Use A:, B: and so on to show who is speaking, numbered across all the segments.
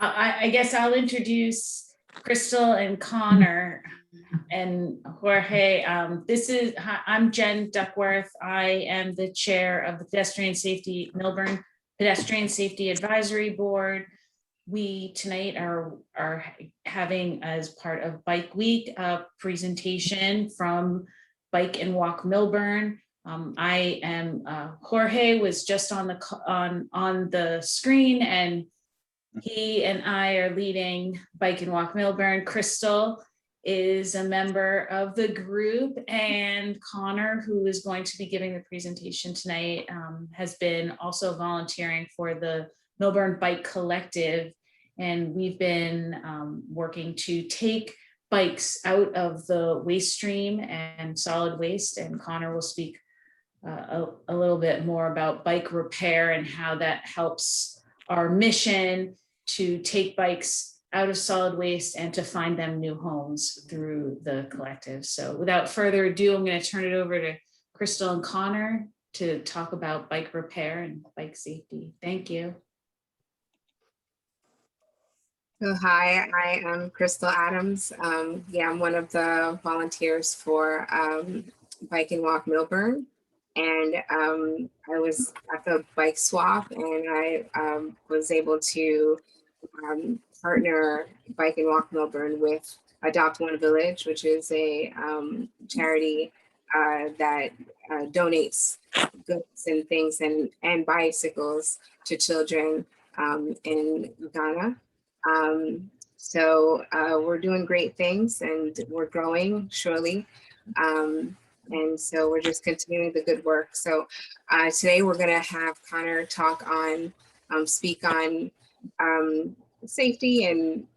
A: I guess I'll introduce Crystal and Connor and Jorge. I'm Jen Duckworth. I am the chair of the Milburn Pedestrian Safety Advisory Board. We tonight are having, as part of Bike Week, a presentation from Bike and Walk Milburn. I am Jorge was just on the screen, and he and I are leading Bike and Walk Milburn. Crystal is a member of the group, and Connor, who is going to be giving the presentation tonight, has been also volunteering for the Milburn Bike Collective. And we've been working to take bikes out of the waste stream and solid waste. And Connor will speak a little bit more about bike repair and how that helps our mission to take bikes out of solid waste and to find them new homes through the collective. So without further ado, I'm going to turn it over to Crystal and Connor to talk about bike repair and bike safety. Thank you.
B: So hi, I am Crystal Adams. I'm one of the volunteers for Bike and Walk Milburn. And I was at the bike swap, and I was able to partner Bike and Walk Milburn with Adopt One Village, which is a charity that donates goods and things and bicycles to children in Ghana. So we're doing great things, and we're growing surely. And so we're just continuing the good work. So today we're going to have Connor talk on, speak on safety and,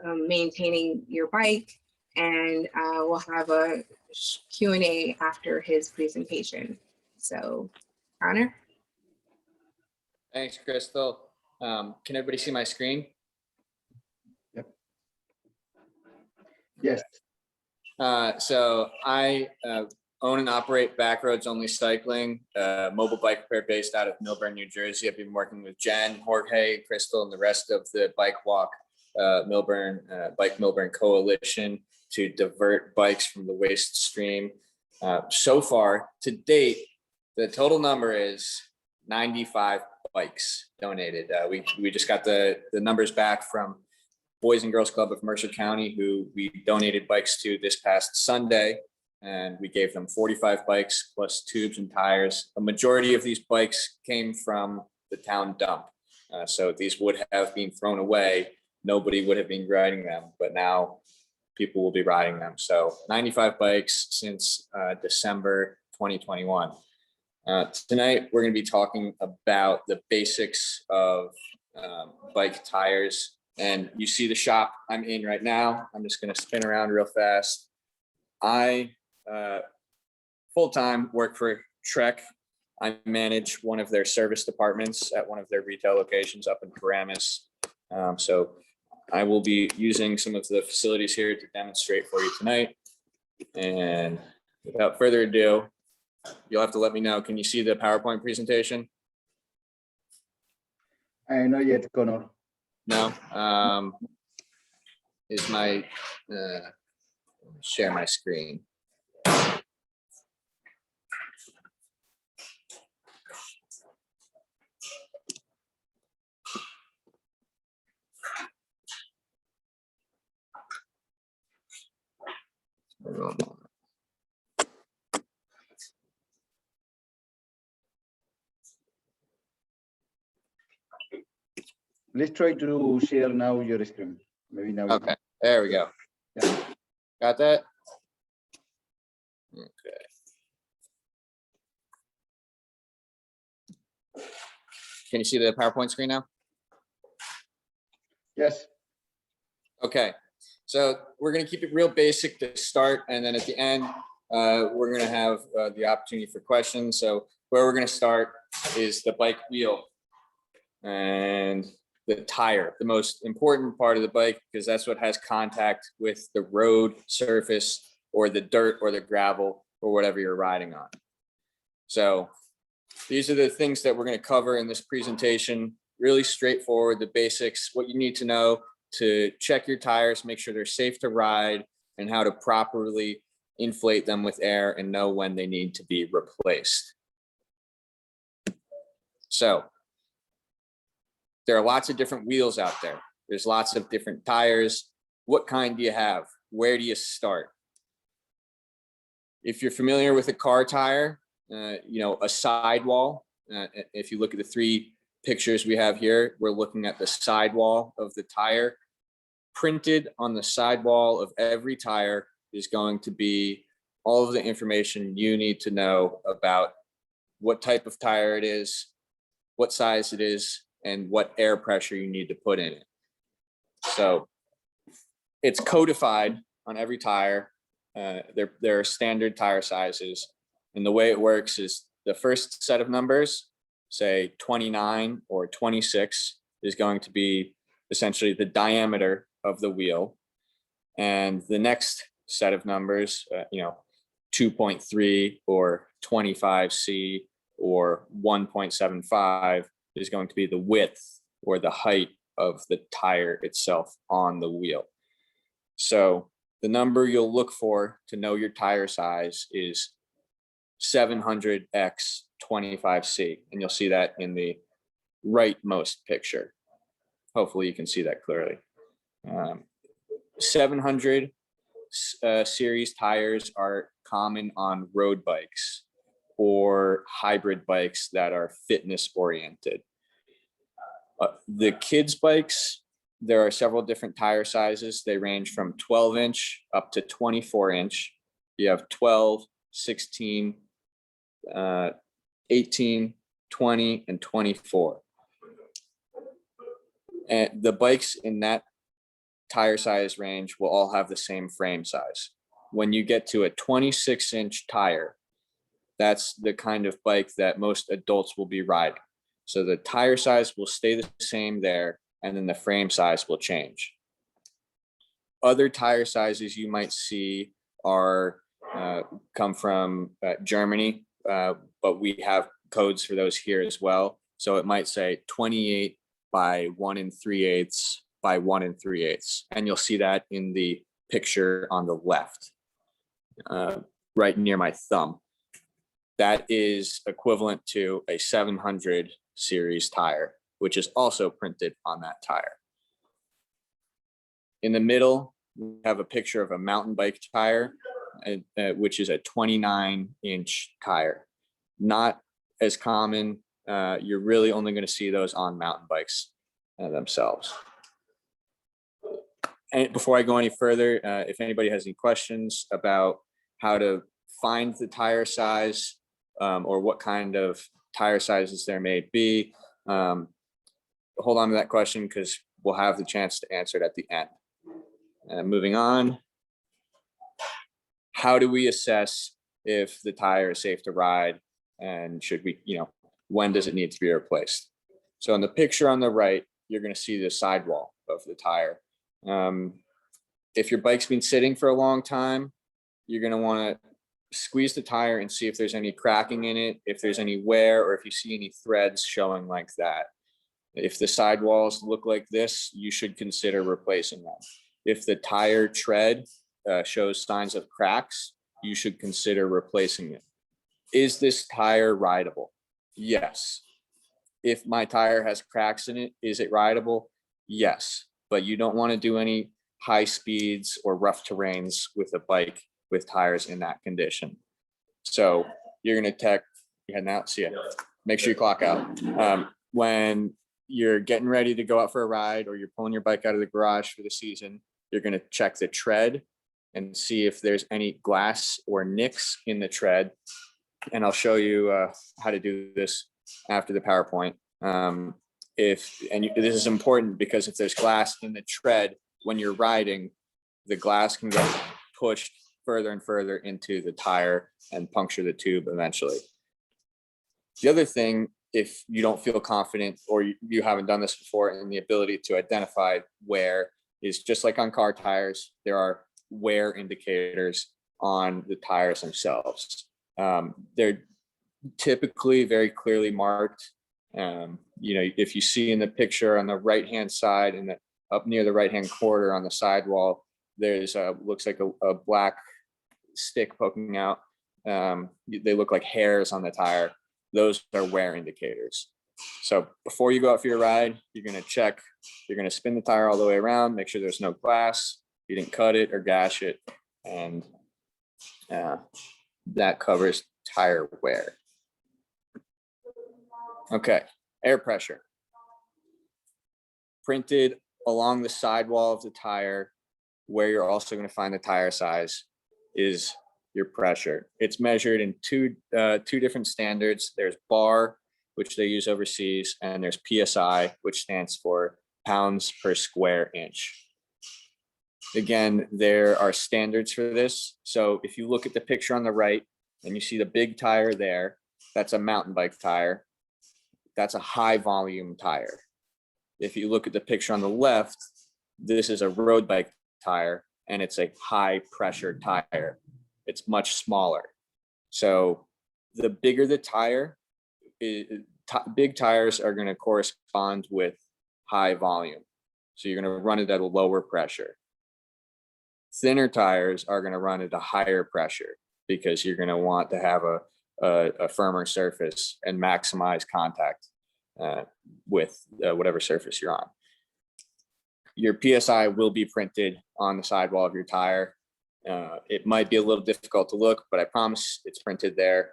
B: maintaining your bike. And we'll have a Q&A after his presentation. So Connor.
C: Thanks, Crystal. Can everybody see my screen?
D: Yep. Yes.
C: So I own and operate Backroads Only Cycling, mobile bike repair based out of Milburn, New Jersey. I've been working with Jen, Jorge, Crystal, and the rest of the Bike Walk Bike Milburn Coalition to divert bikes from the waste stream. So far, to date, the total number is 95 bikes donated. We just got the numbers back from Boys and Girls Club of Mercer County, who we donated bikes to this past Sunday, and we gave them 45 bikes plus tubes and tires. A majority of these bikes came from the town dump. So these would have been thrown away. Nobody would have been riding them, but now people will be riding them. So 95 bikes since December 2021. Tonight, we're going to be talking about the basics of bike tires. And you see the shop I'm in right now. I'm just going to spin around real fast. I full-time work for Trek. I manage one of their service departments at one of their retail locations up in Paramus. So I will be using some of the facilities here to demonstrate for you tonight. And without further ado, you'll have to let me know. Can you see the PowerPoint presentation?
D: Not yet, Connor.
C: No. Is my share my screen.
D: Let's try to share now your screen. Maybe now.
C: Okay, there we go.
D: Yeah.
C: Got that? Okay. Can you see the PowerPoint screen now?
D: Yes.
C: Okay, so we're going to keep it real basic to start, and then at the end, we're going to have the opportunity for questions. So where we're going to start is the bike wheel and the tire, the most important part of the bike, because that's what has contact with the road surface or the dirt or the gravel or whatever you're riding on. So these are the things that we're going to cover in this presentation. really straightforward, the basics, what you need to know to check your tires, make sure they're safe to ride, and how to properly inflate them with air and know when they need to be replaced. So there are lots of different wheels out there. There's lots of different tires. What kind do you have? Where do you start? If you're familiar with a car tire, a sidewall, if you look at the three pictures we have here, we're looking at the sidewall of the tire. Printed on the sidewall of every tire is going to be all of the information you need to know about what type of tire it is, what size it is, and what air pressure you need to put in it. So it's codified on every tire. There are standard tire sizes. And the way it works is the first set of numbers, say 29 or 26, is going to be essentially the diameter of the wheel. And the next set of numbers, 2.3 or 25C or 1.75 is going to be the width or the height of the tire itself on the wheel. So the number you'll look for to know your tire size is 700x 25C, and you'll see that in the rightmost picture. Hopefully you can see that clearly. 700 series tires are common on road bikes or hybrid bikes that are fitness oriented. The kids bikes, there are several different tire sizes. They range from 12-inch up to 24-inch. You have 12, 16, 18, 20, and 24. And the bikes in that tire size range will all have the same frame size. When you get to a 26-inch tire, that's the kind of bike that most adults will be riding. So the tire size will stay the same there, and then the frame size will change. Other tire sizes you might see are come from Germany, but we have codes for those here as well. So it might say 28 by 1 3/8 by 1 3/8, and you'll see that in the picture on the left, right near my thumb. That is equivalent to a 700 series tire, which is also printed on that tire. In the middle, we have a picture of a mountain bike tire, which is a 29-inch tire. Not as common. You're really only going to see those on mountain bikes themselves. And before I go any further, if anybody has any questions about how to find the tire size or what kind of tire sizes there may be, hold on to that question because we'll have the chance to answer it at the end. Moving on, how do we assess if the tire is safe to ride and should we, when does it need to be replaced? So in the picture on the right, you're going to see the sidewall of the tire. If your bike's been sitting for a long time, you're going to want to squeeze the tire and see if there's any cracking in it, if there's any wear, or if you see any threads showing like that. If the sidewalls look like this, you should consider replacing them. If the tire tread shows signs of cracks, you should consider replacing it. Is this tire rideable? Yes. If my tire has cracks in it, is it rideable? Yes. But you don't want to do any high speeds or rough terrains with a bike with tires in that condition. So you're going to check, heading out, see ya. Make sure you clock out. When you're getting ready to go out for a ride or you're pulling your bike out of the garage for the season, you're going to check the tread and see if there's any glass or nicks in the tread. And I'll show you how to do this after the PowerPoint. This is important because if there's glass in the tread when you're riding, the glass can get pushed further and further into the tire and puncture the tube eventually. The other thing, if you don't feel confident or you haven't done this before, in the ability to identify wear, is just like on car tires, there are wear indicators on the tires themselves. They're typically very clearly marked You know, if you see in the picture on the right-hand side and up near the right-hand corner on the sidewall, there's looks like a black stick poking out. They look like hairs on the tire. Those are wear indicators. So before you go out for your ride, you're going to check, you're going to spin the tire all the way around, make sure there's no glass, you didn't cut it or gash it. And that covers tire wear. Okay, air pressure. Printed along the sidewall of the tire, where you're also going to find the tire size, is your pressure. It's measured in two different standards. There's bar, which they use overseas, and there's PSI, which stands for pounds per square inch. Again, there are standards for this. So if you look at the picture on the right and you see the big tire there, that's a mountain bike tire. That's a high volume tire. If you look at the picture on the left, this is a road bike tire and it's a high pressure tire. It's much smaller. So the bigger the tire, big tires are going to correspond with high volume. So you're going to run it at a lower pressure. Thinner tires are going to run at a higher pressure because you're going to want to have a firmer surface and maximize contact with whatever surface you're on. Your PSI will be printed on the sidewall of your tire. It might be a little difficult to look, but I promise it's printed there.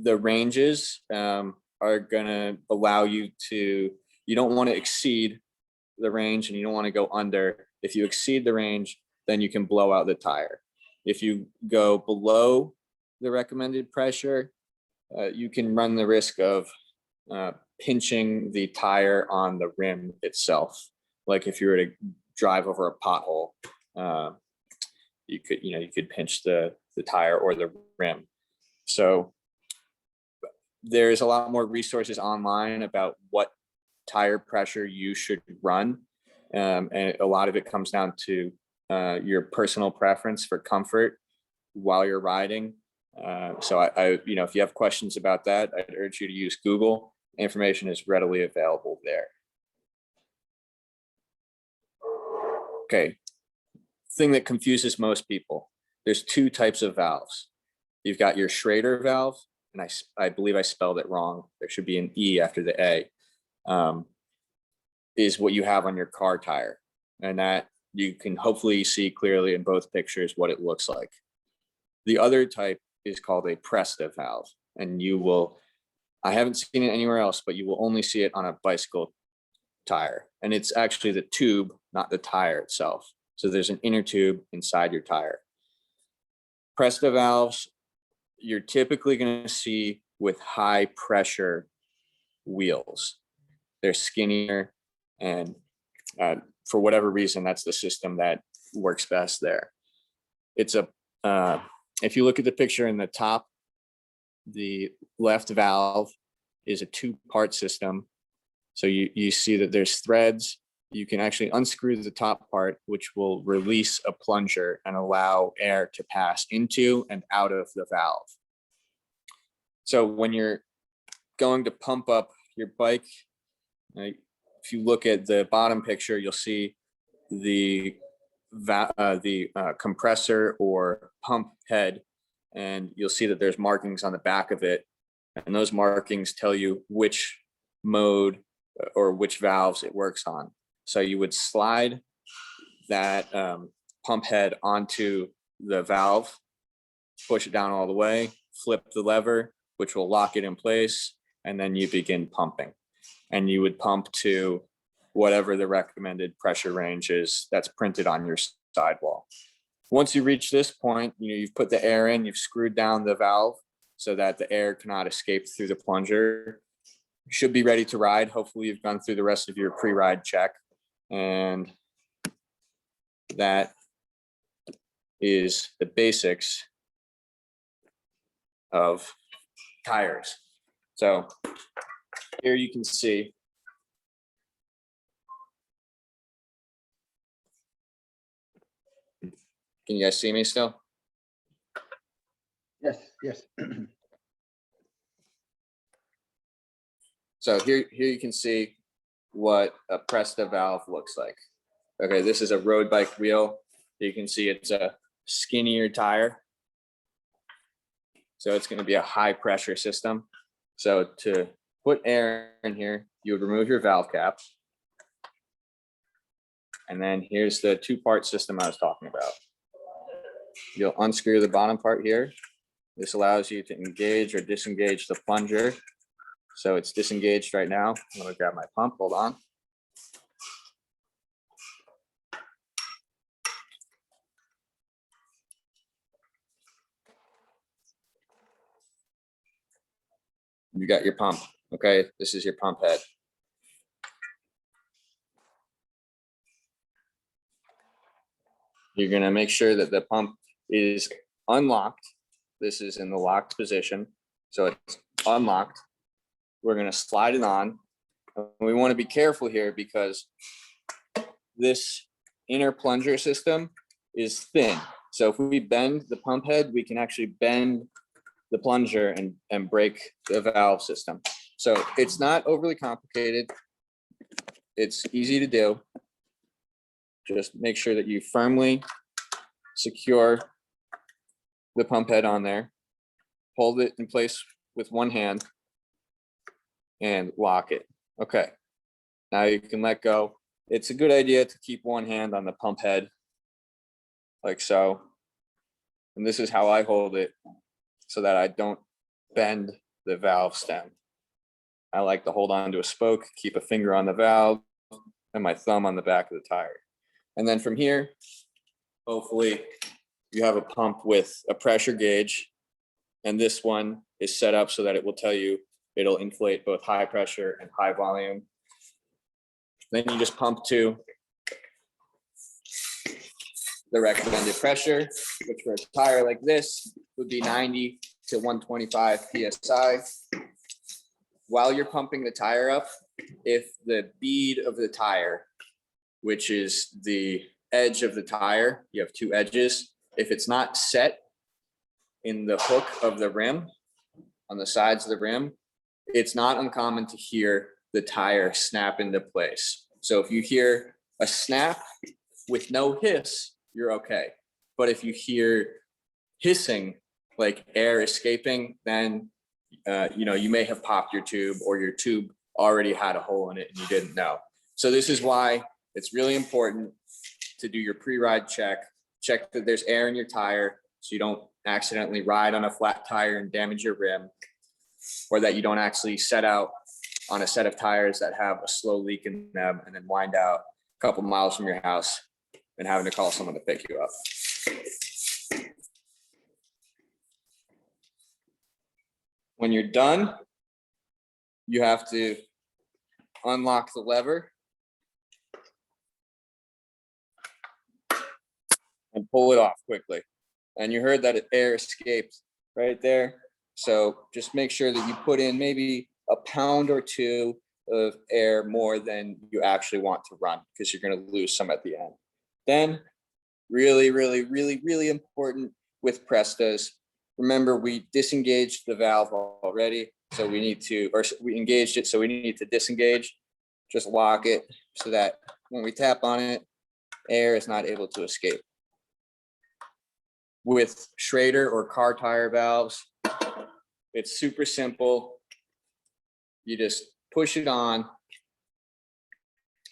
C: The ranges are going to allow you to, you don't want to exceed the range and you don't want to go under. If you exceed the range, then you can blow out the tire. If you go below the recommended pressure, you can run the risk of pinching the tire on the rim itself. Like if you were to drive over a pothole, you could pinch the tire or the rim. So there's a lot more resources online about what tire pressure you should run. And a lot of it comes down to your personal preference for comfort while you're riding. So I, if you have questions about that, I'd urge you to use Google. Information is readily available there. Okay, thing that confuses most people. There's two types of valves. You've got your Schrader valve, and I believe I spelled it wrong. There should be an E after the A, is what you have on your car tire. And that you can hopefully see clearly in both pictures what it looks like. The other type is called a Presta valve. And I haven't seen it anywhere else, but you will only see it on a bicycle tire. And it's actually the tube, not the tire itself. So there's an inner tube inside your tire. Presta valves, you're typically going to see with high pressure wheels. They're skinnier, and for whatever reason, that's the system that works best there. It's if you look at the picture in the top, the left valve is a two-part system. So you see that there's threads. You can actually unscrew the top part, which will release a plunger and allow air to pass into and out of the valve. So when you're going to pump up your bike, if you look at the bottom picture, you'll see the compressor or pump head, and you'll see that there's markings on the back of it. And those markings tell you which mode or which valves it works on. So you would slide that pump head onto the valve, push it down all the way, flip the lever, which will lock it in place, and then you begin pumping. And you would pump to whatever the recommended pressure range is that's printed on your sidewall. Once you reach this point, you've put the air in, you've screwed down the valve so that the air cannot escape through the plunger. You should be ready to ride. Hopefully you've gone through the rest of your pre-ride check. And that is the basics of tires. So here you can see Can you guys see me still?
D: Yes, yes.
C: So here you can see what a Presta valve looks like. Okay, this is a road bike wheel. You can see it's a skinnier tire. So it's going to be a high pressure system. So to put air in here, you would remove your valve cap. And then here's the two-part system I was talking about. You'll unscrew the bottom part here. This allows you to engage or disengage the plunger. So it's disengaged right now. I'm going to grab my pump. Hold on. You got your pump. Okay, this is your pump head. You're going to make sure that the pump is unlocked. This is in the locked position. So it's unlocked. We're going to slide it on. We want to be careful here because this inner plunger system is thin. So if we bend the pump head, we can actually bend the plunger and break the valve system. So it's not overly complicated. It's easy to do. Just make sure that you firmly secure the pump head on there, hold it in place with one hand and lock it. Okay, now you can let go. It's a good idea to keep one hand on the pump head like so. And this is how I hold it so that I don't bend the valve stem. I like to hold on to a spoke, keep a finger on the valve and my thumb on the back of the tire. And then from here, hopefully you have a pump with a pressure gauge. And this one is set up so that it will tell you it'll inflate both high pressure and high volume. Then you just pump to the recommended pressure, which for a tire like this would be 90 to 125 PSI. While you're pumping the tire up, if the bead of the tire, which is the edge of the tire, you have two edges, if it's not set in the hook of the rim, on the sides of the rim, it's not uncommon to hear the tire snap into place. So if you hear a snap with no hiss, you're okay. But if you hear hissing, like air escaping, then you may have popped your tube, or your tube already had a hole in it and you didn't know. So this is why it's really important to do your pre-ride check. Check that there's air in your tire so you don't accidentally ride on a flat tire and damage your rim, or that you don't actually set out on a set of tires that have a slow leak in them and then wind out a couple miles from your house and having to call someone to pick you up. When you're done, you have to unlock the lever and pull it off quickly. And you heard that air escaped right there. So just make sure that you put in maybe a pound or two of air more than you actually want to run, because you're going to lose some at the end. Then really, really, really, really important with Prestas, remember we disengaged the valve already. So we need to, or we engaged it, so we need to disengage. Just lock it so that when we tap on it, air is not able to escape. With Schrader or car tire valves, it's super simple. You just push it on,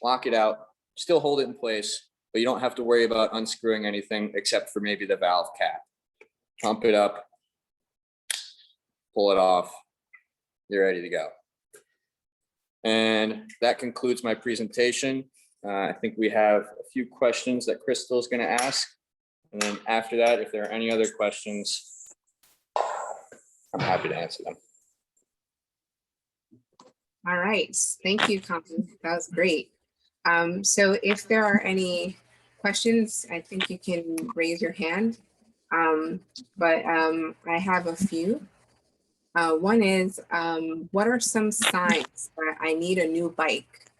C: lock it out, still hold it in place, but you don't have to worry about unscrewing anything except for maybe the valve cap. Pump it up, pull it off, you're ready to go. And that concludes my presentation. I think we have a few questions that Crystal is going to ask. And then after that, if there are any other questions, I'm happy to answer them.
B: All right, thank you, Colin. That was great. So if there are any questions, I think you can raise your hand. But I have a few. One is, what are some signs that I need a new bike?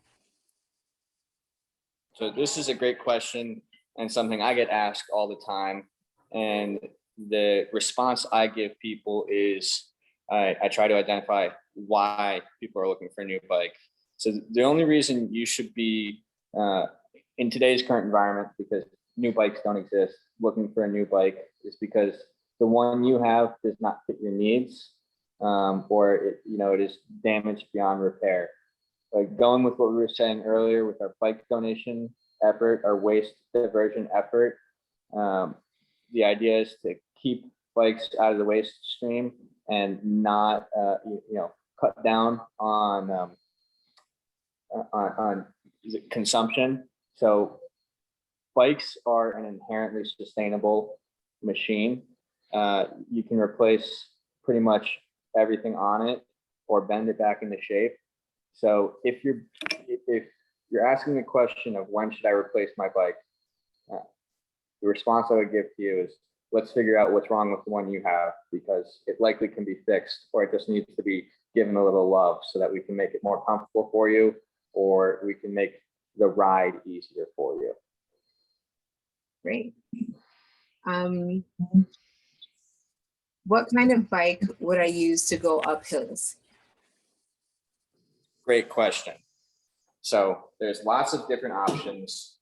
C: So this is a great question and something I get asked all the time. And the response I give people is I try to identify why people are looking for a new bike. So the only reason you should be in today's current environment, because new bikes don't exist, looking for a new bike is because the one you have does not fit your needs, or it is damaged beyond repair. Like going with what we were saying earlier with our bike donation effort, our waste diversion effort, the idea is to keep bikes out of the waste stream and not cut down on consumption. So bikes are an inherently sustainable machine. You can replace pretty much everything on it or bend it back into shape. So if you're asking the question of when should I replace my bike, the response I would give to you is, let's figure out what's wrong with the one you have, because it likely can be fixed, or it just needs to be given a little love so that we can make it more comfortable for you, or we can make the ride easier for you.
B: Great. What kind of bike would I use to go up hills?
C: Great question. So there's lots of different options.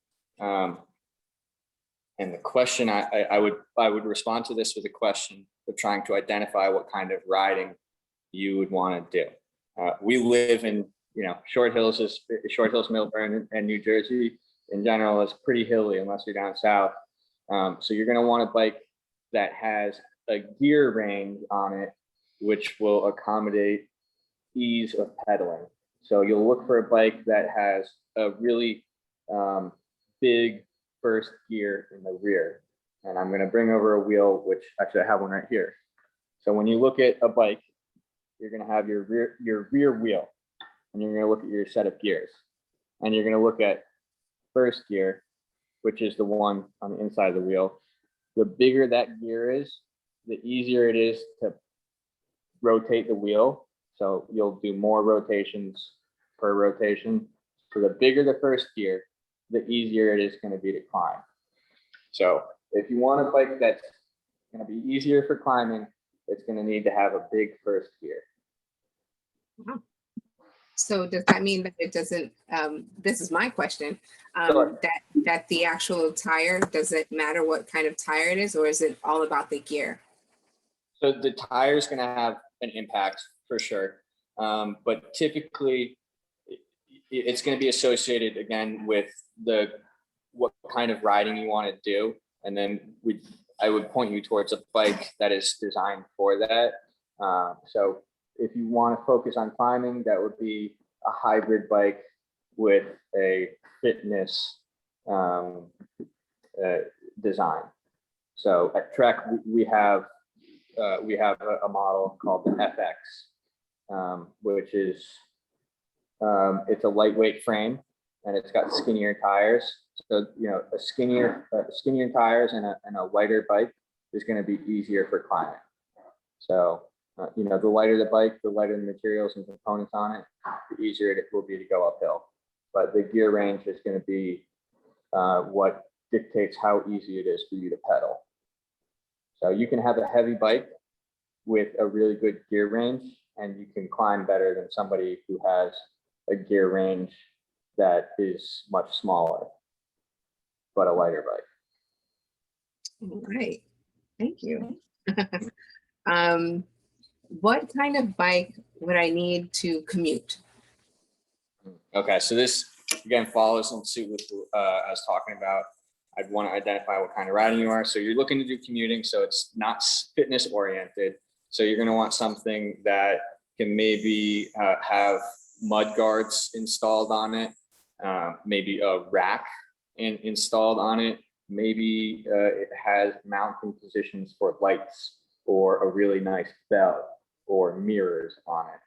C: And the question I would respond to this with a question of trying to identify what kind of riding you would want to do. We live in Short Hills, Millburn, and New Jersey in general is pretty hilly unless you're down south. So you're going to want a bike that has a gear range on it, which will accommodate ease of pedaling. So you'll look for a bike that has a really big first gear in the rear. And I'm going to bring over a wheel, which actually I have one right here. So when you look at a bike, you're going to have your rear wheel, and you're going to look at your set of gears, and you're going to look at first gear, which is the one on the inside of the wheel. The bigger that gear is, the easier it is to rotate the wheel. So you'll do more rotations per rotation. So the bigger the first gear, the easier it is going to be to climb. So if you want a bike that's going to be easier for climbing, it's going to need to have a big first gear.
B: Wow. So does that mean that it doesn't, this is my question,
C: Sure.
B: that the actual tire, does it matter what kind of tire it is, or is it all about the gear?
C: So the tire is going to have an impact for sure. But typically it's going to be associated again with what kind of riding you want to do. And then I would point you towards a bike that is designed for that. So if you want to focus on climbing, that would be a hybrid bike with a fitness design. So at Trek, we have a model called the FX, which is it's a lightweight frame, and it's got skinnier tires. So a skinnier tires and a lighter bike is going to be easier for climbing. So the lighter the bike, the lighter the materials and components on it, the easier it will be to go uphill. But the gear range is going to be what dictates how easy it is for you to pedal. So you can have a heavy bike with a really good gear range, and you can climb better than somebody who has a gear range that is much smaller, but a lighter bike.
B: All right, thank you. What kind of bike would I need to commute?
C: Okay, so this again follows in suit with I was talking about. I'd want to identify what kind of riding you are. So you're looking to do commuting, so it's not fitness oriented. So you're going to want something that can maybe have mud guards installed on it, maybe a rack installed on it. Maybe it has mounting positions for lights, or a really nice bell, or mirrors on it.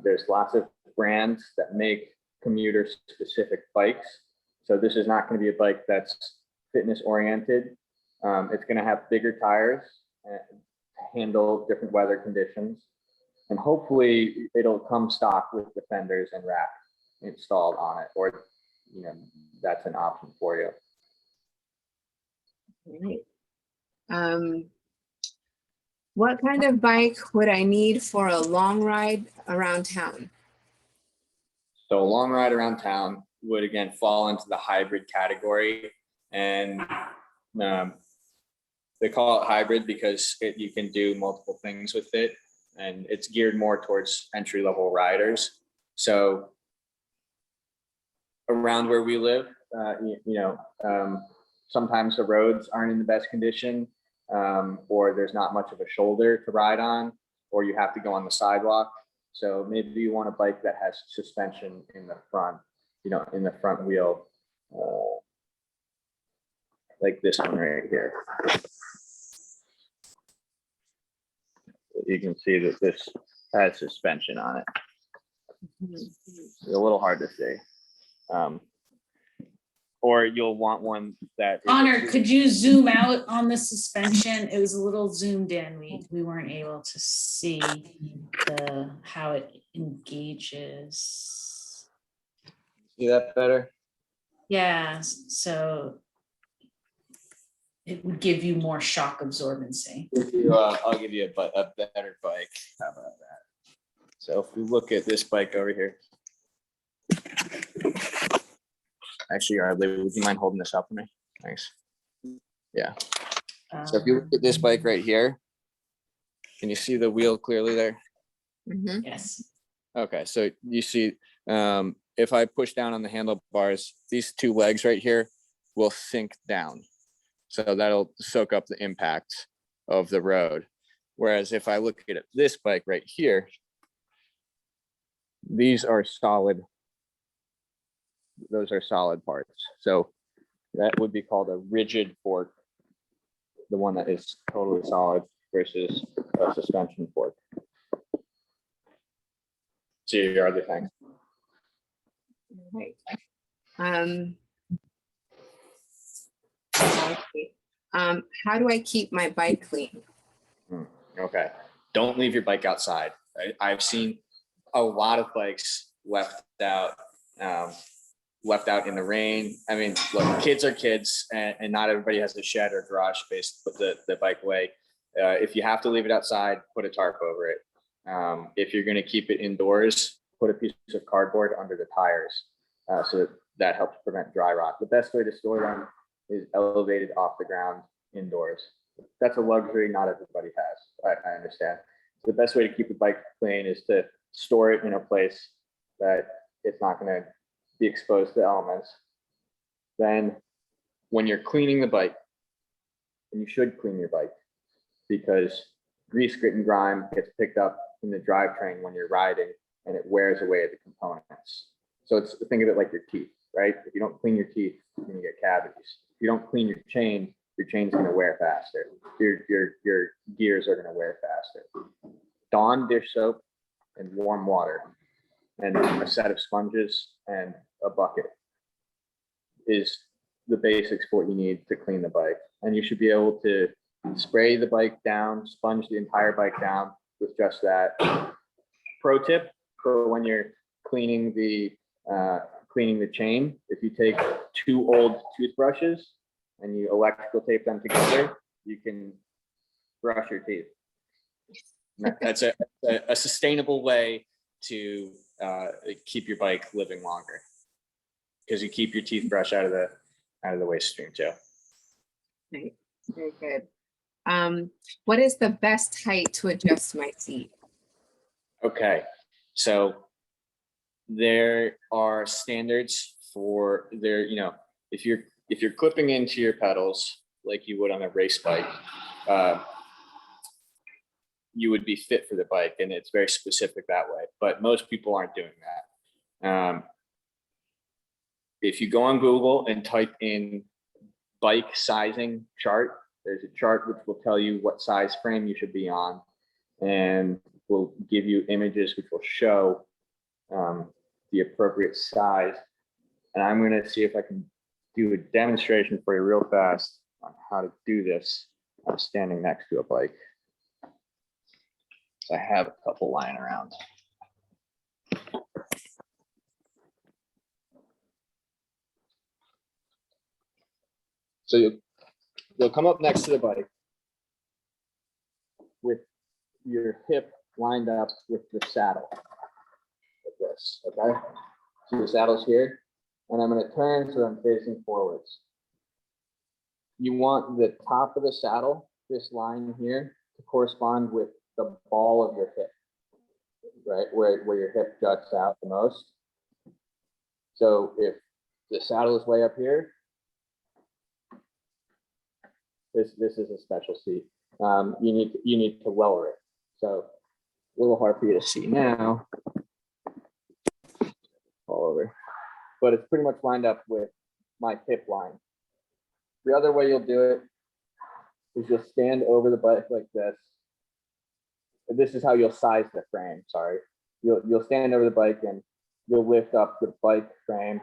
C: There's lots of brands that make commuter specific bikes. So this is not going to be a bike that's fitness oriented. It's going to have bigger tires to handle different weather conditions. And hopefully it'll come stock with the fenders and rack installed on it, or that's an option for you.
B: All right. What kind of bike would I need for a long ride around town?
C: So a long ride around town would again fall into the hybrid category. And they call it hybrid because you can do multiple things with it, and it's geared more towards entry-level riders. So around where we live, sometimes the roads aren't in the best condition, or there's not much of a shoulder to ride on, or you have to go on the sidewalk. So maybe you want a bike that has suspension in the front, in the front wheel, like this one right here. You can see that this has suspension on it. It's a little hard to see. Or you'll want one that.
A: Connor, could you zoom out on the suspension? It was a little zoomed in. We weren't able to see how it engages.
C: See that better?
A: Yeah, so it would give you more shock absorbency.
C: I'll give you a better bike. How about that? So if we look at this bike over here. Actually, would you mind holding this up for me? Thanks. Yeah. So if you look at this bike right here, can you see the wheel clearly there?
A: Yes.
C: Okay, so you see, if I push down on the handlebars, these two legs right here will sink down. So that'll soak up the impact of the road. Whereas if I look at this bike right here, these are solid. Those are solid parts. So that would be called a rigid fork, the one that is totally solid versus a suspension fork. See your other thing.
B: Right. How do I keep my bike clean?
C: Okay. Don't leave your bike outside. I've seen a lot of bikes left out in the rain. I mean, look, kids are kids, and not everybody has a shed or garage space to put the bike away. If you have to leave it outside, put a tarp over it. If you're going to keep it indoors, put a piece of cardboard under the tires, so that helps prevent dry rot. The best way to store them is elevated off the ground indoors. That's a luxury not everybody has. I understand. So the best way to keep the bike clean is to store it in a place that it's not going to be exposed to elements. Then when you're cleaning the bike, and you should clean your bike, because grease, grit, and grime gets picked up in the drivetrain when you're riding, and it wears away at the components. So think of it like your teeth, right? If you don't clean your teeth, you're gonna get cavities. If you don't clean your chain's gonna wear faster. Your gears are gonna wear faster. Dawn dish soap and warm water and a set of sponges and a bucket is the basics for what you need to clean the bike. And you should be able to spray the bike down, sponge the entire bike down with just that. Pro tip for when you're cleaning the chain: if you take two old toothbrushes and you electrical tape them together, you can brush your teeth. That's a sustainable way to keep your bike living longer, because you keep your teeth brush out of the waste stream too.
B: Right. Very good. What is the best height to adjust my seat?
C: Okay, so there are standards for there. If you're clipping into your pedals like you would on a race bike, you would be fit for the bike, and it's very specific that way. But most people aren't doing that. If you go on Google and type in bike sizing chart, there's a chart which will tell you what size frame you should be on, and will give you images which will show the appropriate size. And I'm going to see if I can do a demonstration for you real fast on how to do this. I'm standing next to a bike. So I have a couple lying around. So you'll come up next to the bike. with your hip lined up with the saddle, like this, okay? So the saddle's here, and I'm gonna turn so I'm facing forwards. You want the top of the saddle, this line here, to correspond with the ball of your hip, right? Where your hip juts out the most. So if the saddle is way up here, this is a special seat. You need to lower it. So a little hard for you to see now. All over. But it's pretty much lined up with my hip line. The other way you'll do it is you'll stand over the bike like this. This is how you'll size the frame, sorry. You'll stand over the bike and you'll lift up the bike frame,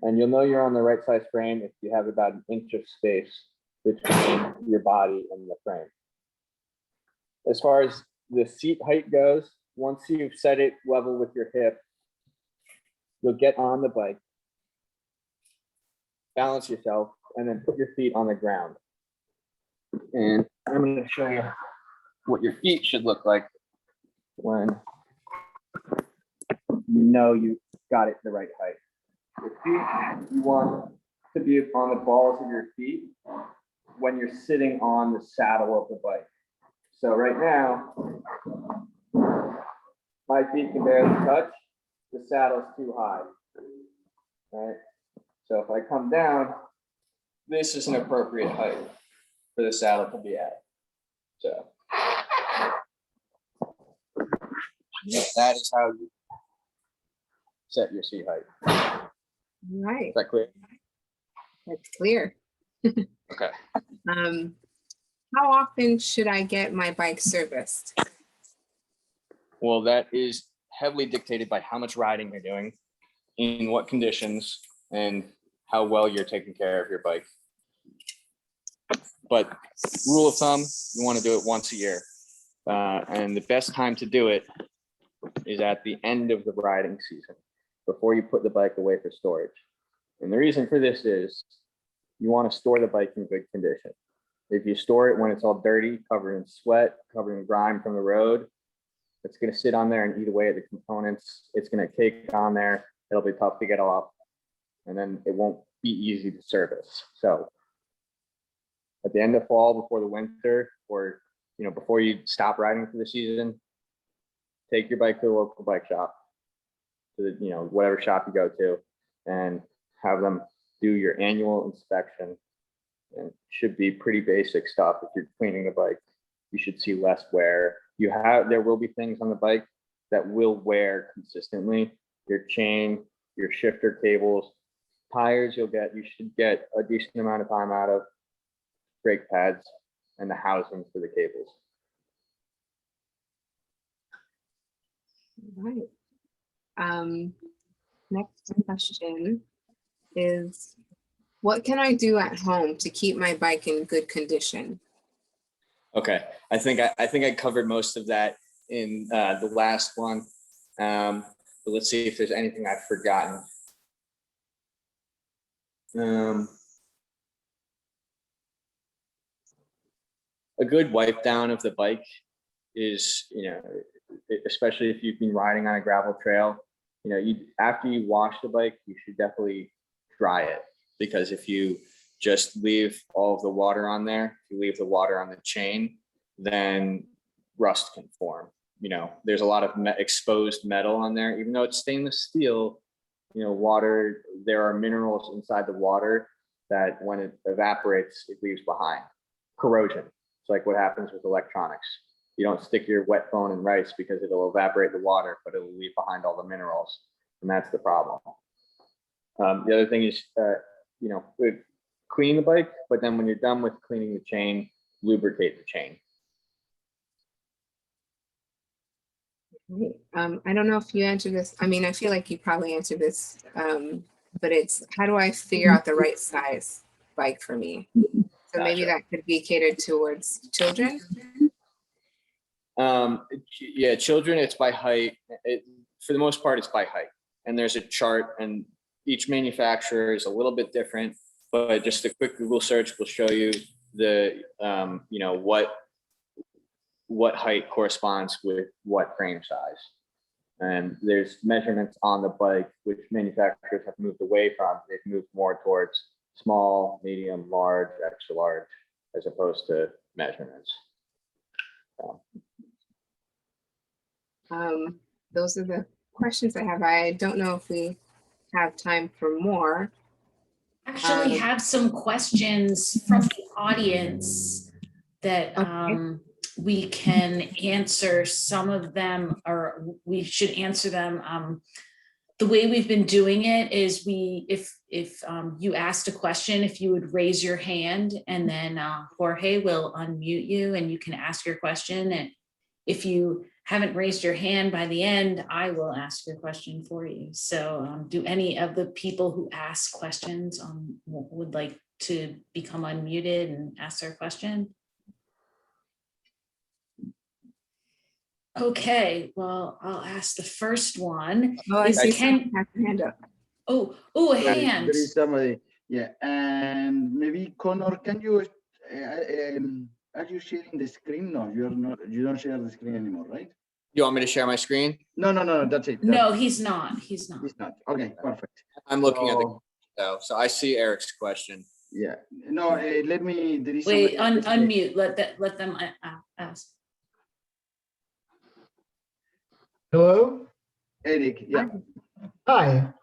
C: and you'll know you're on the right size frame if you have about an inch of space between your body and the frame. As far as the seat height goes, once you've set it level with your hip, you'll get on the bike, balance yourself, and then put your feet on the ground. And I'm going to show you what your feet should look like when you know you got it the right height. Your feet, you want to be on the balls of your feet when you're sitting on the saddle of the bike. So right now, my feet can barely touch, the saddle's too high, right? So if I come down, this is an appropriate height for the saddle to be at. So that is how you set your seat height.
B: Right.
C: Is that clear?
B: That's clear.
C: Okay.
B: How often should I get my bike serviced?
C: Well, that is heavily dictated by how much riding you're doing, in what conditions, and how well you're taking care of your bike. But rule of thumb, you want to do it once a year. And the best time to do it is at the end of the riding season, before you put the bike away for storage. And the reason for this is you want to store the bike in good condition. If you store it when it's all dirty, covered in sweat, covered in grime from the road, it's going to sit on there and eat away at the components. It's going to cake on there. It'll be tough to get off, and then it won't be easy to service. So at the end of fall, before the winter, or before you stop riding for the season, take your bike to the local bike shop, to the, whatever shop you go to, and have them do your annual inspection. And it should be pretty basic stuff. If you're cleaning the bike, you should see less wear. There will be things on the bike that will wear consistently. Your chain, your shifter cables, tires you should get a decent amount of time out of, brake pads, and the housings for the cables.
B: Right. Next question is, what can I do at home to keep my bike in good condition?
C: Okay, I think I covered most of that in the last one. But let's see if there's anything I've forgotten. A good wipe down of the bike is, especially if you've been riding on a gravel trail, after you wash the bike, you should definitely dry it, because if you just leave all of the water on there, if you leave the water on the chain, then rust can form. There's a lot of exposed metal on there, even though it's stainless steel. Water, there are minerals inside the water that when it evaporates, it leaves behind. Corrosion. It's like what happens with electronics. You don't stick your wet phone in rice because it'll evaporate the water, but it'll leave behind all the minerals, and that's the problem. The other thing is, clean the bike, but then when you're done with cleaning the chain, lubricate the chain.
B: I don't know if you answered this. I mean, I feel like you probably answered this, but it's, how do I figure out the right size bike for me? So maybe that could be catered towards children.
C: Yeah, children, it's by height. For the most part, it's by height. And there's a chart, and each manufacturer is a little bit different, but just a quick Google search will show you the, what what height corresponds with what frame size. And there's measurements on the bike, which manufacturers have moved away from. They've moved more towards small, medium, large, extra large, as opposed to measurements. So,
B: Those are the questions I have. I don't know if we have time for more.
A: Actually have some questions from the audience that we can answer. Some of them, or we should answer them. The way we've been doing it is if you asked a question, if you would raise your hand, and then Jorge will unmute you and you can ask your question. And if you haven't raised your hand by the end, I will ask your question for you. So do any of the people who ask questions would like to become unmuted and ask their question? Okay, well, I'll ask the first one.
B: Oh, I
A: Is
B: see
A: Ken-
B: someone has their hand up.
A: Oh, a hand.
D: There is somebody, yeah, and maybe Connor, can you, are you sharing the screen? No, you're not, you don't share the screen anymore, right?
C: you want me to share my screen?
D: No, that's it.
A: No, he's not. He's not.
D: It's not. Okay, perfect.
C: I'm looking at
D: So,
C: so I see Eric's question.
D: yeah, no, let me, there is.
A: Wait,
D: somebody-
A: unmute. Let them ask.
E: Hello?
D: Eric, yeah.
E: Hi.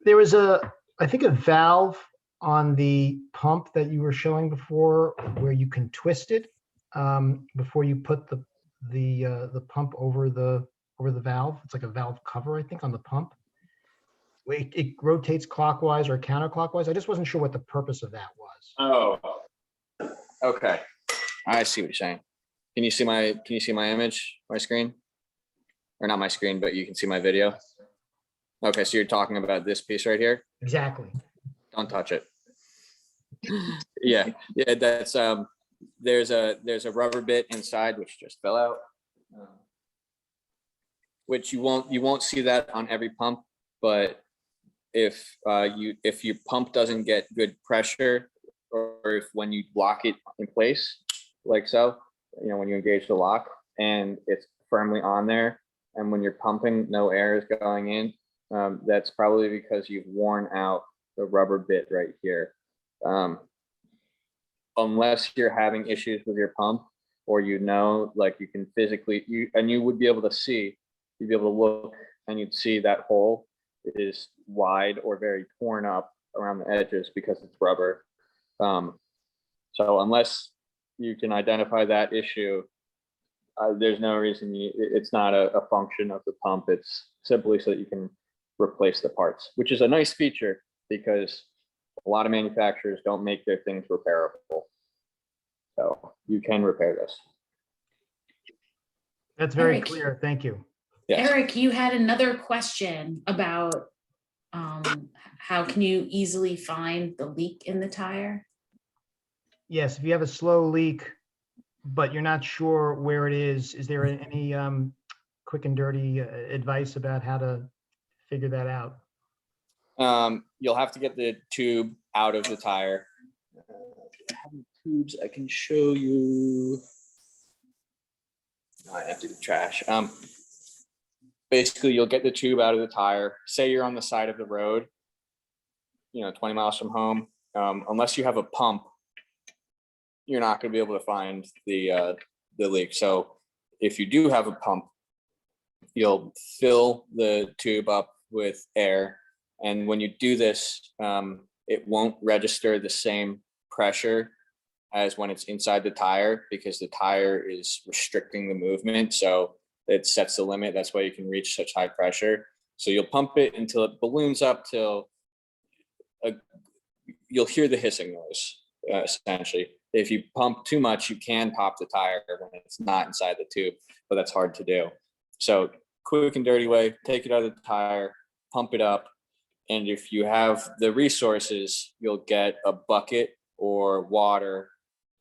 E: There was I think a valve on the pump that you were showing before where you can twist it before you put the pump over the valve. It's like a valve cover, I think, on the pump. It rotates clockwise or counterclockwise. I just wasn't sure what the purpose of that was.
C: Oh, okay. I see what you're saying. Can you see my image, my screen? Or not my screen, but you can see my video. Okay, so you're talking about this piece right here.
E: Exactly.
C: Don't touch it. Yeah, that's there's a rubber bit inside which just fell out. Which you won't see that on every pump, but if your pump doesn't get good pressure, or if when you lock it in place, like so, when you engage the lock and it's firmly on there, and when you're pumping, no air is going in, that's probably because you've worn out the rubber bit right here. Unless you're having issues with your pump, or like you can physically, you would be able to see, you'd be able to look and you'd see that hole is wide or very torn up around the edges because it's rubber. So unless you can identify that issue, there's no reason it's not a function of the pump. It's simply so that you can replace the parts, which is a nice feature because a lot of manufacturers don't make their things repairable. So you can repair this.
E: That's very
A: Eric.
E: clear. Thank you.
C: Yes.
A: Eric, you had another question about how can you easily find the leak in the tire?
E: Yes, if you have a slow leak, but you're not sure where it is there any quick and dirty advice about how to figure that out?
C: You'll have to get the tube out of the tire. Tubes I can show you. No, I emptied the trash. Basically, you'll get the tube out of the tire. Say you're on the side of the road, 20 miles from home. Unless you have a pump, you're not going to be able to find the leak. So if you do have a pump, you'll fill the tube up with air. And when you do this, it won't register the same pressure as when it's inside the tire, because the tire is restricting the movement. So it sets the limit. That's why you can reach such high pressure. So you'll pump it until it balloons up till you'll hear the hissing noise, essentially. If you pump too much, you can pop the tire when it's not inside the tube, but that's hard to do. So quick and dirty way, take it out of the tire, pump it up. And if you have the resources, you'll get a bucket or water,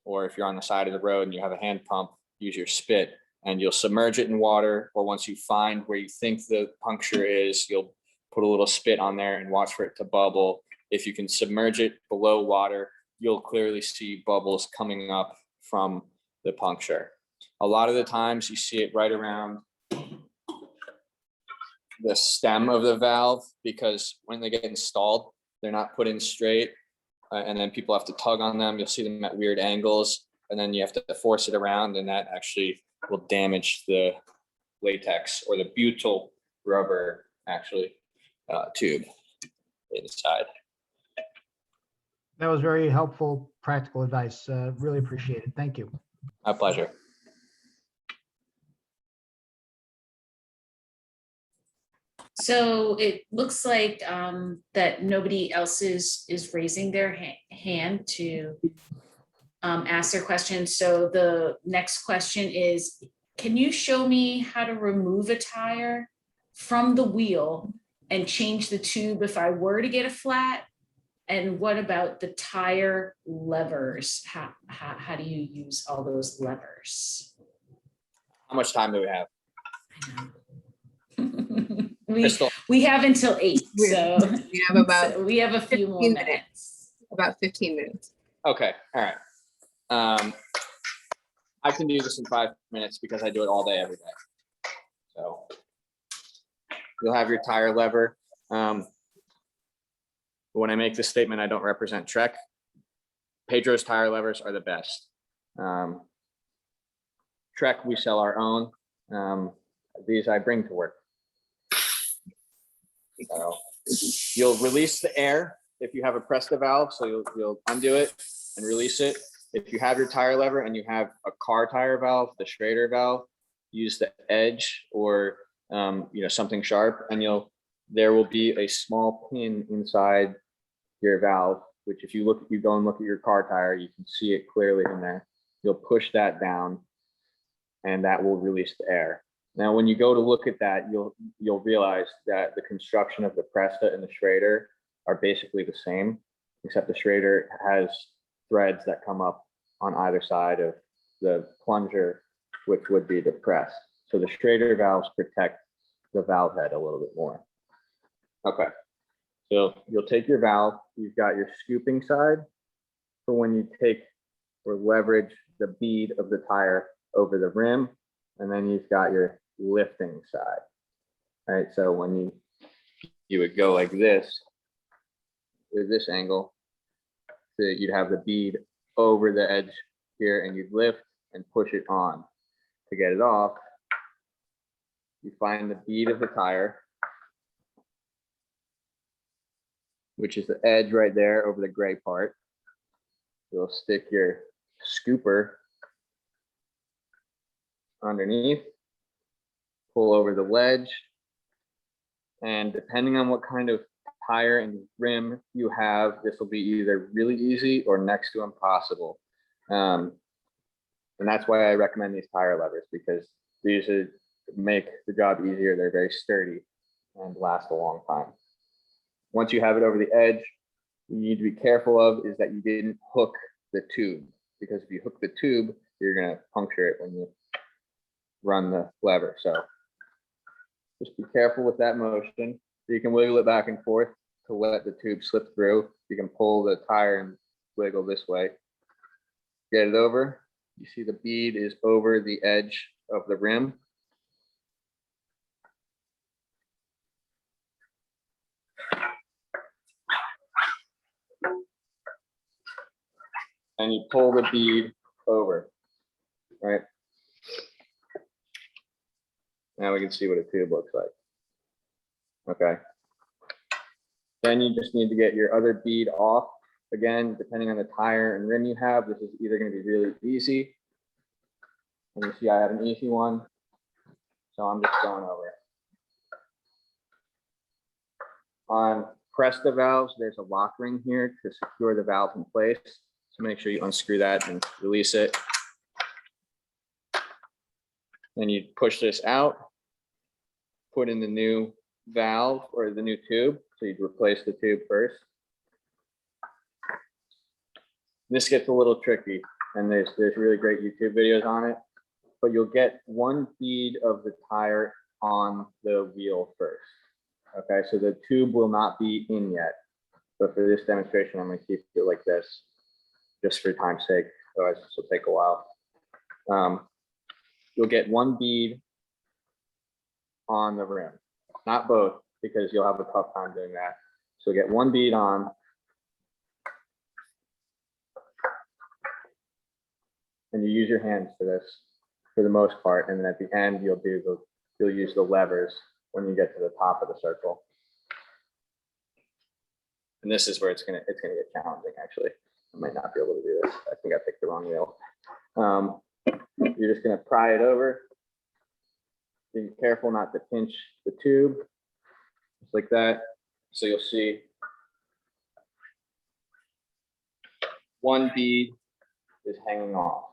C: or if you're on the side of the road and you have a hand pump, use your spit and you'll submerge it in water. Or once you find where you think the puncture is, you'll put a little spit on there and watch for it to bubble. If you can submerge it below water, you'll clearly see bubbles coming up from the puncture. A lot of the times you see it right around the stem of the valve, because when they get installed, they're not put in straight. And then people have to tug on them. You'll see them at weird angles, and then you have to force it around, and that actually will damage the latex or the butyl rubber actually tube inside.
E: That was very helpful, practical advice. Really appreciate it. Thank you.
C: My pleasure.
A: So it looks like that nobody else is raising their hand to ask their question. So the next question is, can you show me how to remove a tire from the wheel and change the tube if I were to get a flat? And what about the tire levers? How do you use all those levers?
C: How much time do we have? Crystal.
A: We have until 8, so
B: We have about
A: so we have a few more
B: 15
A: minutes.
B: about 15 minutes.
C: Okay, all right. I can do this in 5 minutes because I do it all day, every day. So you'll have your tire lever. When I make this statement, I don't represent Trek. Pedro's tire levers are the best. Trek, we sell our own. These I bring to work. So you'll release the air if you have a Presta valve. So you'll undo it and release it. If you have your tire lever and you have a car tire valve, the Schrader valve, use the edge or something sharp, and there will be a small pin inside your valve, which if you go and look at your car tire, you can see it clearly in there. You'll push that down and that will release the air. Now, when you go to look at that, you'll realize that the construction of the Presta and the Schrader are basically the same, except the Schrader has threads that come up on either side of the plunger, which would be the press. So the Schrader valves protect the valve head a little bit more. Okay, so you'll take your valve, you've got your scooping side for when you take or leverage the bead of the tire over the rim, and then you've got your lifting side. All right, so when you would go like this, with this angle, so you'd have the bead over the edge here, and you'd lift and push it on. To get it off, you find the bead of the tire, which is the edge right there over the gray part. You'll stick your scooper underneath, pull over the ledge, and depending on what kind of tire and rim you have, this will be either really easy or next to impossible. And that's why I recommend these tire levers, because these make the job easier. They're very sturdy and last a long time. Once you have it over the edge, you need to be careful of is that you didn't hook the tube, because if you hook the tube, you're going to puncture it when you run the lever. So just be careful with that motion. So you can wiggle it back and forth to let the tube slip through. You can pull the tire and wiggle this way. Get it over. You see the bead is over the edge of the rim. And you pull the bead over, right? Now we can see what a tube looks like. Okay. Then you just need to get your other bead off. Again, depending on the tire and rim you have, this is either going to be really easy. And you see I have an easy one. So I'm just going over. On Presta valves, there's a lock ring here to secure the valve in place. So make sure you unscrew that and release it. Then you push this out, put in the new valve or the new tube. So you'd replace the tube first. This gets a little tricky, and there's really great YouTube videos on it, but you'll get one bead of the tire on the wheel first. Okay, so the tube will not be in yet, but for this demonstration, I'm going to keep it like this, just for time's sake. Otherwise, this will take a while. you'll get one bead on the rim, not both, because you'll have a tough time doing that. So get one bead on. And you use your hands for this for the most part. And then at the end, you'll use the levers when you get to the top of the circle. And this is where it's gonna get challenging, actually. I might not be able to do this. I think I picked the wrong wheel. You're just gonna pry it over. Be careful not to pinch the tube, just like that. So you'll see one bead is hanging off.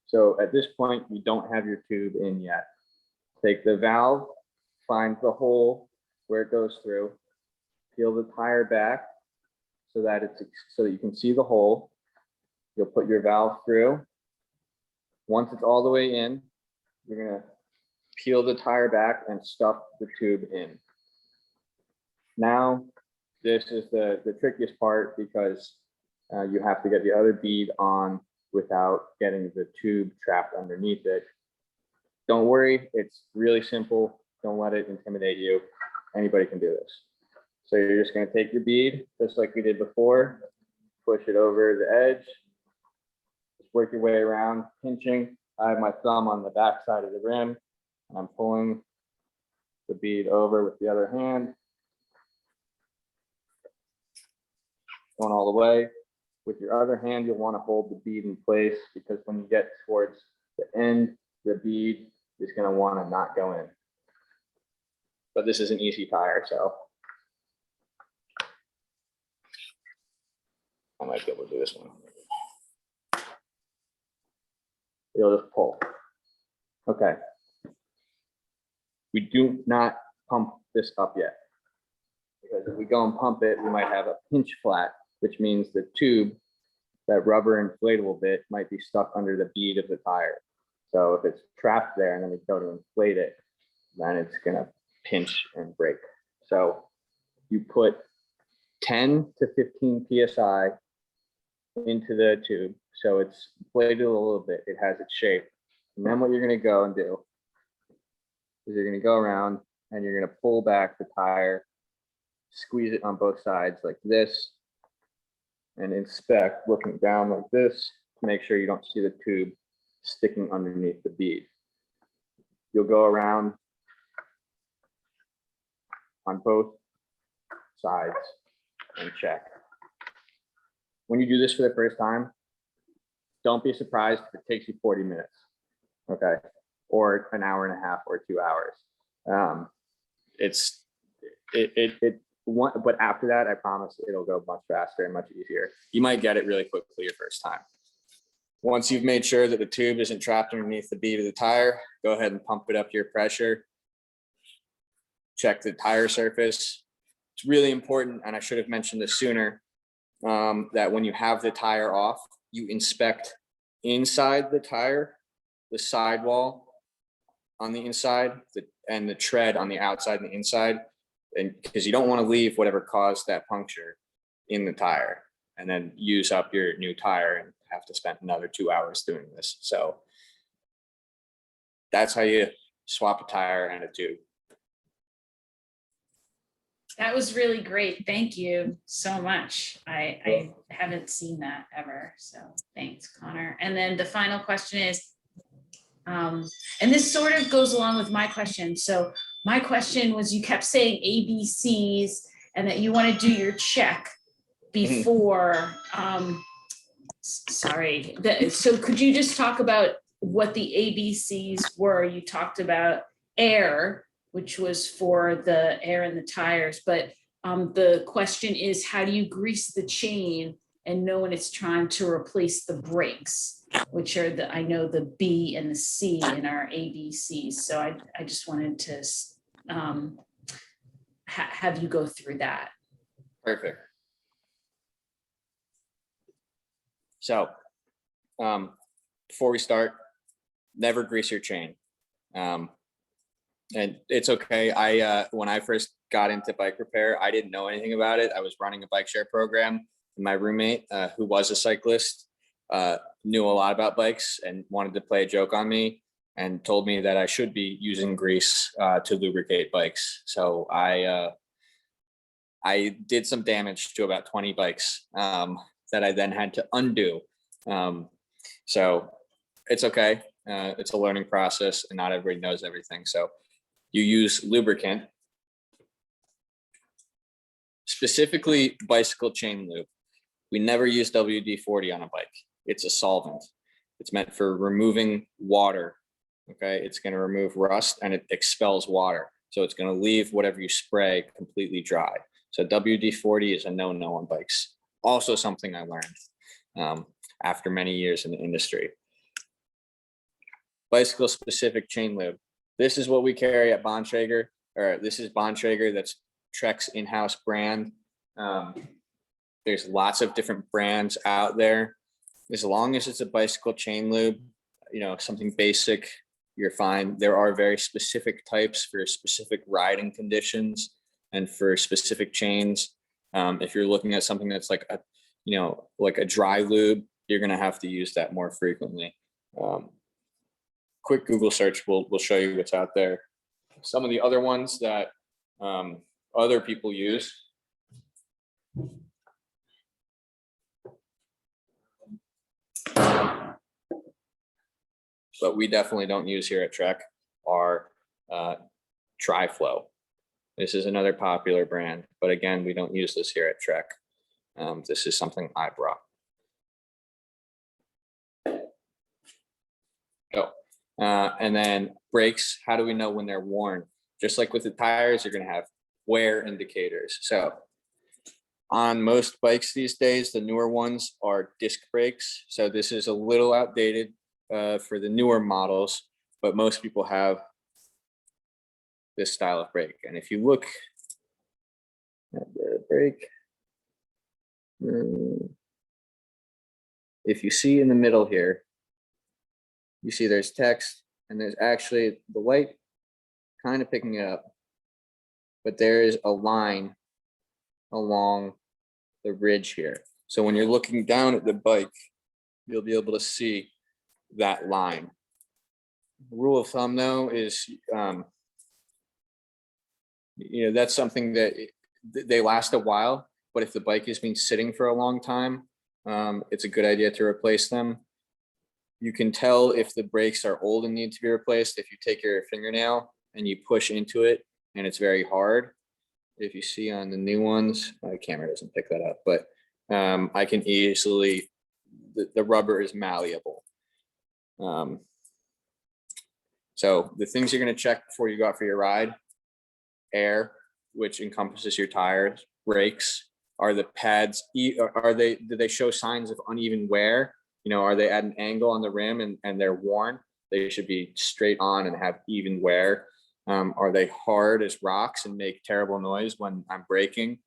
C: So at this point, you don't have your tube in yet. Take the valve, find the hole where it goes through, peel the tire back so that you can see the hole. You'll put your valve through. Once it's all the way in, you're gonna peel the tire back and stuff the tube in. Now, this is the trickiest part because you have to get the other bead on without getting the tube trapped underneath it. Don't worry, it's really simple. Don't let it intimidate you. Anybody can do this. So you're just gonna take your bead, just like we did before, push it over the edge, just work your way around, pinching. I have my thumb on the back side of the rim, and I'm pulling the bead over with the other hand, going all the way. With your other hand, you'll want to hold the bead in place because when you get towards the end, the bead is going to want to not go in. But this is an easy tire, so I might be able to do this one. You'll just pull. Okay. We do not pump this up yet, because if we go and pump it, we might have a pinch flat, which means the tube, that rubber inflatable bit, might be stuck under the bead of the tire. So if it's trapped there and then we go to inflate it, then it's gonna pinch and break. So you put 10 to 15 PSI into the tube. So it's inflated a little bit, it has its shape. And then what you're gonna go and do is you're gonna go around and you're gonna pull back the tire, squeeze it on both sides like this, and inspect, looking down like this, to make sure you don't see the tube sticking underneath the bead. You'll go around on both sides and check. When you do this for the first time, don't be surprised if it takes you 40 minutes, okay? Or an hour and a half or 2 hours. But after that, I promise it'll go much faster and much easier. You might get it really quickly your first time. Once you've made sure that the tube isn't trapped underneath the bead of the tire, go ahead and pump it up to your pressure. Check the tire surface. It's really important, and I should have mentioned this sooner, that when you have the tire off, you inspect inside the tire, the sidewall on the inside, and the tread on the outside and the inside, and because you don't want to leave whatever caused that puncture in the tire and then use up your new tire and have to spend another 2 hours doing this. So that's how you swap a tire and a tube.
A: That was really great. Thank you so much. I haven't seen that ever. So thanks, Connor. And then the final question is, and this sort of goes along with my question. So my question was, you kept saying ABCs and that you want to do your check before, sorry. So could you just talk about what the ABCs were? You talked about air, which was for the air in the tires, but the question is, how do you grease the chain and know when it's time to replace the brakes, which are I know the B and the C in our ABCs. So I just wanted to have you go through that.
C: Perfect. So before we start, never grease your chain. And it's okay. When I first got into bike repair, I didn't know anything about it. I was running a bike share program. My roommate, who was a cyclist, knew a lot about bikes and wanted to play a joke on me. and told me that I should be using grease to lubricate bikes. So I did some damage to about 20 bikes that I then had to undo. So it's okay. It's a learning process, and not everybody knows everything. So you use lubricant, specifically bicycle chain lube. We never use WD-40 on a bike. It's a solvent. It's meant for removing water. Okay, it's going to remove rust, and it expels water. So it's going to leave whatever you spray completely dry. So WD-40 is a no-no on bikes. Also something I learned after many years in the industry. Bicycle specific chain lube. This is what we carry at Bontrager, or this is Bontrager. That's Trek's in-house brand. There's lots of different brands out there. As long as it's a bicycle chain lube, you know, something basic, you're fine. There are very specific types for specific riding conditions and for specific chains. If you're looking at something that's like a, you know, like a dry lube, you're going to have to use that more frequently. Quick Google search will show you what's out there. Some of the other ones that other people use. But we definitely don't use here at Trek are Tri-Flow. This is another popular brand, but again, we don't use this here at Trek. This is something I brought. And then brakes, how do we know when they're worn? Just like with the tires, you're going to have wear indicators. So on most bikes these days, the newer ones are disc brakes. So this is a little outdated for the newer models, but most people have this style of brake. And if you look at the brake, if you see in the middle here, you see there's text, and there's actually the light kind of picking it up, but there is a line along the ridge here. So when you're looking down at the bike, you'll be able to see that line. Rule of thumb though is, you know, that's something that they last a while, but if the bike has been sitting for a long time, it's a good idea to replace them. You can tell if the brakes are old and need to be replaced if you take your fingernail and you push into it and it's very hard. If you see on the new ones, my camera doesn't pick that up, but I can easily, the rubber is malleable. So the things you're going to check before you go out for your ride: air, which encompasses your tires; brakes. Are the pads, do they show signs of uneven wear? You know, are they at an angle on the rim and they're worn? They should be straight on and have even wear. Are they hard as rocks and make terrible noise when I'm braking?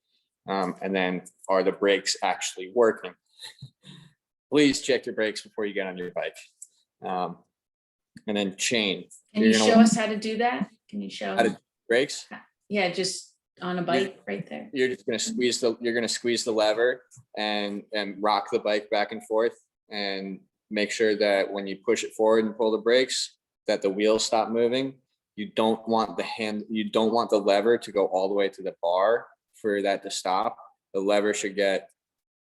C: And then are the brakes actually working? Please check your brakes before you get on your bike. And then chain.
A: Can you show us how to do that? Can you show?
C: How to brakes?
A: Yeah, just on a bike right there.
C: You're just gonna squeeze the lever and rock the bike back and forth, and make sure that when you push it forward and pull the brakes, that the wheels stop moving. You don't want the lever to go all the way to the bar for that to stop. The lever should get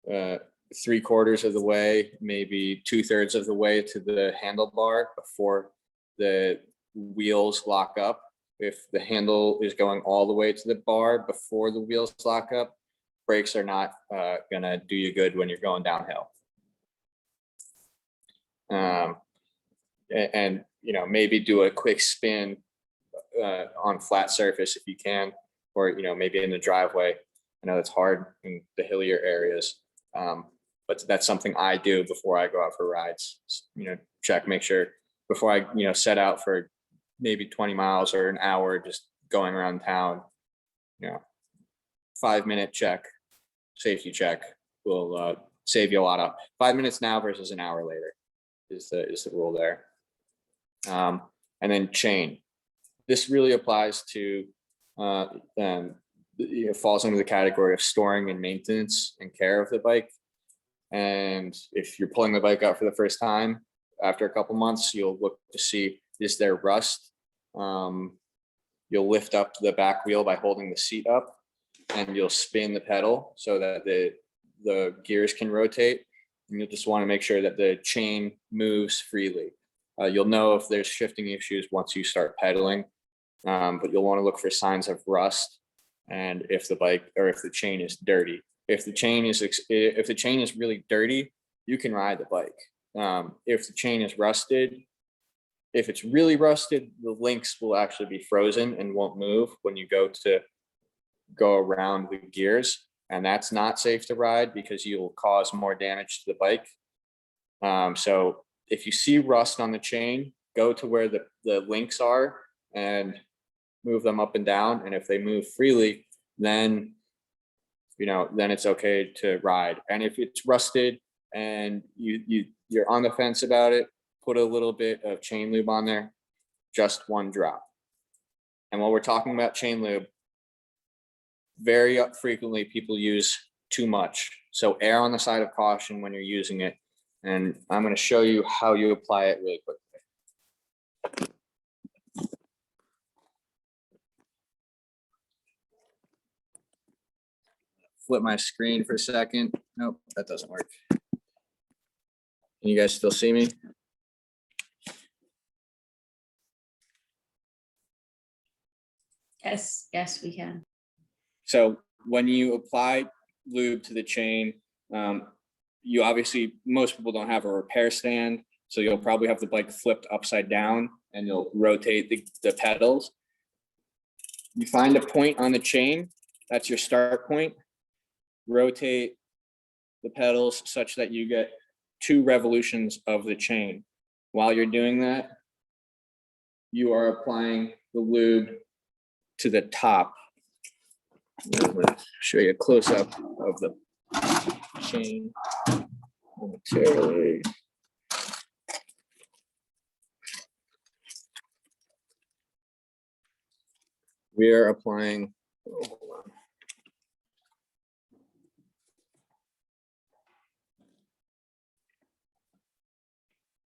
C: 3/4 of the way, maybe 2/3 of the way to the handlebar before the wheels lock up. If the handle is going all the way to the bar before the wheels lock up, brakes are not gonna do you good when you're going downhill. And you know, maybe do a quick spin on flat surface if you can, or you know, maybe in the driveway. I know it's hard in the hillier areas, but that's something I do before I go out for rides. You know, make sure before I set out for maybe 20 miles or an hour just going around town. 5-minute check, safety check will save you a lot of 5 minutes now versus an hour later is the rule there. And then chain. This really applies to falls under the category of storing and maintenance and care of the bike. And if you're pulling the bike out for the first time, after a couple months, you'll look to see is there rust. You'll lift up the back wheel by holding the seat up, and you'll spin the pedal so that the gears can rotate. And you'll just want to make sure that the chain moves freely. You'll know if there's shifting issues once you start pedaling, but you'll want to look for signs of rust, and if the chain is dirty. If the chain is really dirty, you can ride the bike. If the chain is rusted, if it's really rusted, the links will actually be frozen and won't move when you go around the gears. And that's not safe to ride because you'll cause more damage to the bike. So if you see rust on the chain, go to where the links are and move them up and down. And if they move freely, then it's okay to ride. And if it's rusted and you're on the fence about it, put a little bit of chain lube on there, just 1 drop. And while we're talking about chain lube, very frequently people use too much. So err on the side of caution when you're using it. And I'm going to show you how you apply it really quickly. Flip my screen for a second. Nope, that doesn't work. Can you guys still see me?
A: Yes, we can.
C: So when you apply lube to the chain, you obviously, most people don't have a repair stand. So you'll probably have the bike flipped upside down and you'll rotate the pedals. You find a point on the chain, that's your start point. Rotate the pedals such that you get 2 revolutions of the chain. While you're doing that, you are applying the lube to the top. I'm going to show you a close-up of the chain momentarily. We are applying, hold on.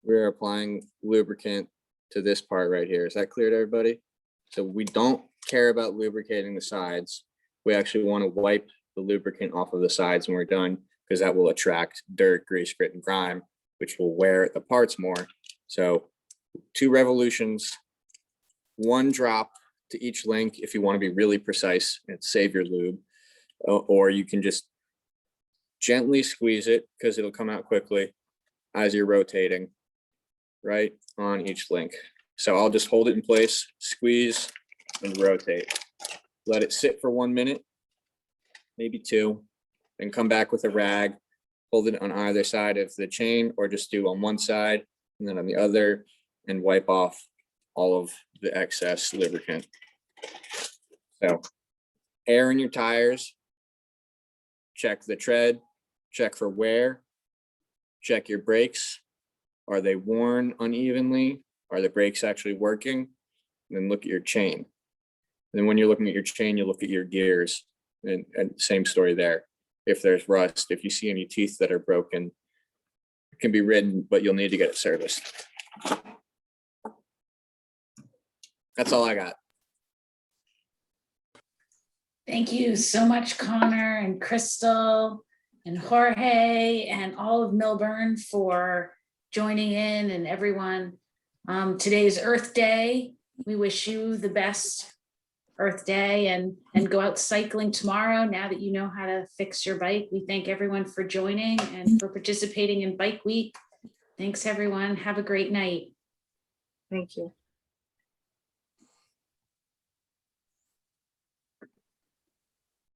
C: We're applying lubricant to this part right here. Is that clear to everybody? So we don't care about lubricating the sides. We actually want to wipe the lubricant off of the sides when we're done, because that will attract dirt, grease, grit, and grime, which will wear the parts more. So 2 revolutions, 1 drop to each link if you want to be really precise and save your lube, or you can just gently squeeze it because it'll come out quickly as you're rotating right on each link. So I'll just hold it in place, squeeze and rotate. Let it sit for 1 minute, maybe 2, then come back with a rag, hold it on either side of the chain, or just do on one side and then on the other, and wipe off all of the excess lubricant. So air in your tires, check the tread, check for wear, check your brakes. Are they worn unevenly? Are the brakes actually working? And then look at your chain. And then when you're looking at your chain, you look at your gears, and same story there. If there's rust, if you see any teeth that are broken, it can be ridden, but you'll need to get it serviced. That's all I got.
A: Thank you so much, Connor and Crystal and Jorge and all of Milburn for joining in, and everyone. Today is Earth Day. We wish you the best Earth Day, and go out cycling tomorrow. Now that you know how to fix your bike, we thank everyone for joining and for participating in Bike Week. Thanks, everyone. Have a great night.
B: Thank you.